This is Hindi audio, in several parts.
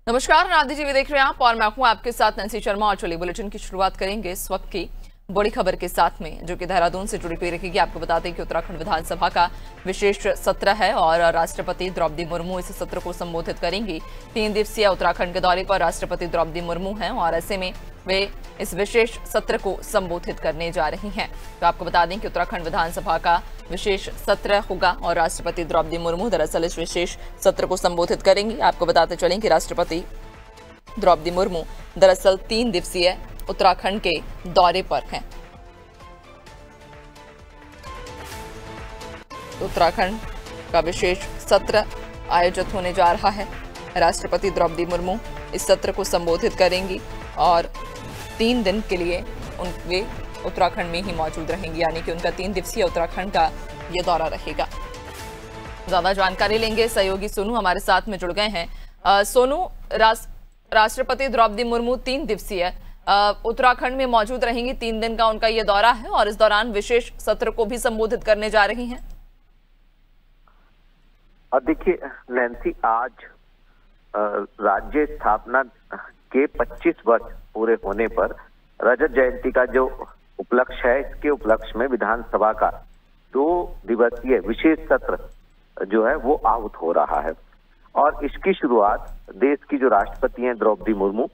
नमस्कार, नादी टीवी देख रहे हैं आप और मैं हूं आपके साथ नैन्सी शर्मा। और चलिए बुलेटिन की शुरुआत करेंगे इस वक्त की बड़ी खबर के साथ में, जो कि देहरादून से जुड़ी हुई रहेगी। आपको बता दें कि उत्तराखंड विधानसभा का विशेष सत्र है और राष्ट्रपति द्रौपदी मुर्मू इस सत्र को संबोधित करेंगी। 3 दिवसीय उत्तराखंड के दौरे पर राष्ट्रपति द्रौपदी मुर्मू हैं और ऐसे में वे इस विशेष सत्र को संबोधित करने जा रही हैं। तो आपको बता दें कि उत्तराखंड विधानसभा का विशेष सत्र होगा और राष्ट्रपति द्रौपदी मुर्मू दरअसल इस विशेष सत्र को संबोधित करेंगी। आपको बताते चलें कि राष्ट्रपति द्रौपदी मुर्मू दरअसल 3 दिवसीय उत्तराखंड के दौरे पर हैं। उत्तराखंड का विशेष सत्र आयोजित होने जा रहा है। राष्ट्रपति द्रौपदी मुर्मू इस सत्र को संबोधित करेंगी और 3 दिन के लिए वे उत्तराखंड में ही मौजूद रहेंगी, यानी कि उनका 3 दिवसीय उत्तराखंड का ये दौरा रहेगा। ज्यादा जानकारी लेंगे, सहयोगी सोनू हमारे साथ में जुड़ गए हैं। सोनू, राष्ट्रपति द्रौपदी मुर्मू 3 दिवसीय उत्तराखंड में मौजूद रहेंगी। 3 दिन का उनका ये दौरा है और इस दौरान विशेष सत्र को भी संबोधित करने जा रही हैं। देखिए नैन्सी, आज राज्य स्थापना के 25 वर्ष पूरे होने पर रजत जयंती का जो उपलक्ष्य है, इसके उपलक्ष्य में विधानसभा का 2 दिवसीय विशेष सत्र जो है वो आहूत हो रहा है और इसकी शुरुआत देश की जो राष्ट्रपति हैं द्रौपदी मुर्मू,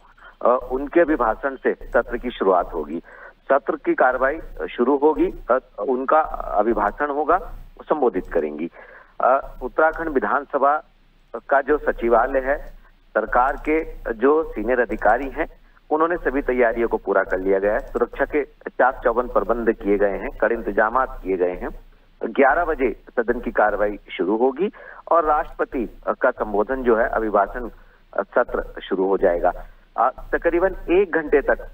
उनके अभिभाषण से सत्र की शुरुआत होगी। सत्र की कार्रवाई शुरू होगी, उनका अभिभाषण होगा, संबोधित करेंगी। उत्तराखंड विधानसभा का जो सचिवालय है, सरकार के जो सीनियर अधिकारी हैं, उन्होंने सभी तैयारियों को पूरा कर लिया गया है। सुरक्षा के चाक चौबंद प्रबंध किए गए हैं, कड़े इंतजाम किए गए हैं। 11 बजे सदन की कार्रवाई शुरू होगी और राष्ट्रपति का संबोधन जो है, अभिभाषण सत्र शुरू हो जाएगा। तकरीबन 1 घंटे तक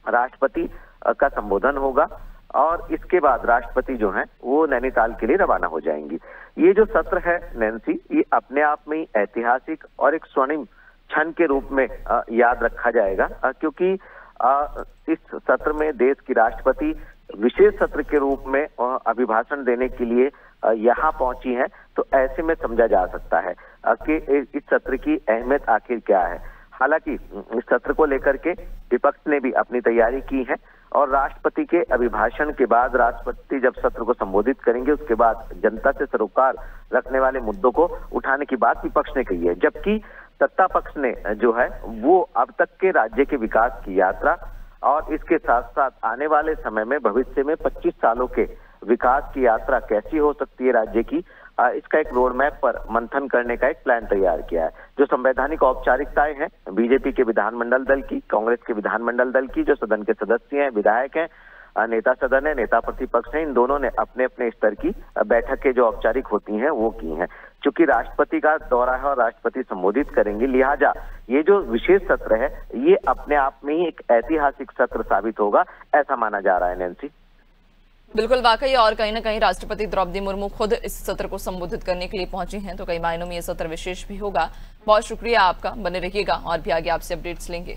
राष्ट्रपति का संबोधन होगा और इसके बाद राष्ट्रपति जो हैं वो नैनीताल के लिए रवाना हो जाएंगी। ये जो सत्र है नैन्सी, ये अपने आप में ही ऐतिहासिक और एक स्वर्णिम क्षण के रूप में याद रखा जाएगा, क्योंकि इस सत्र में देश की राष्ट्रपति विशेष सत्र के रूप में अभिभाषण देने के लिए यहाँ पहुंची है। तो ऐसे में समझा जा सकता है कि इस सत्र की अहमियत आखिर क्या है। हालांकि इस सत्र को लेकर के विपक्ष ने भी अपनी तैयारी की है और राष्ट्रपति के अभिभाषण के बाद राष्ट्रपति जब सत्र को संबोधित करेंगे, उसके बाद जनता से सरोकार रखने वाले मुद्दों को उठाने की बात विपक्ष ने कही है, जबकि सत्ता पक्ष ने जो है वो अब तक के राज्य के विकास की यात्रा और इसके साथ साथ आने वाले समय में भविष्य में 25 सालों के विकास की यात्रा कैसी हो सकती है राज्य की, इसका एक रोड मैप पर मंथन करने का एक प्लान तैयार किया है। जो संवैधानिक औपचारिकताएं हैं बीजेपी के विधानमंडल दल की, कांग्रेस के विधानमंडल दल की, जो सदन के सदस्य हैं, विधायक हैं, नेता सदन है, नेता प्रतिपक्ष हैं, इन दोनों ने अपने अपने स्तर की बैठकें जो औपचारिक होती हैं वो की हैं। चूंकि राष्ट्रपति का दौरा है और राष्ट्रपति संबोधित करेंगे, लिहाजा ये जो विशेष सत्र है ये अपने आप में ही एक ऐतिहासिक सत्र साबित होगा, ऐसा माना जा रहा है नैन्सी। बिल्कुल, वाकई, और कहीं ना कहीं राष्ट्रपति द्रौपदी मुर्मू खुद इस सत्र को संबोधित करने के लिए पहुंची हैं, तो कई मायनों में यह सत्र विशेष भी होगा। बहुत शुक्रिया आपका, बने रहिएगा और भी आगे आपसे अपडेट्स लेंगे।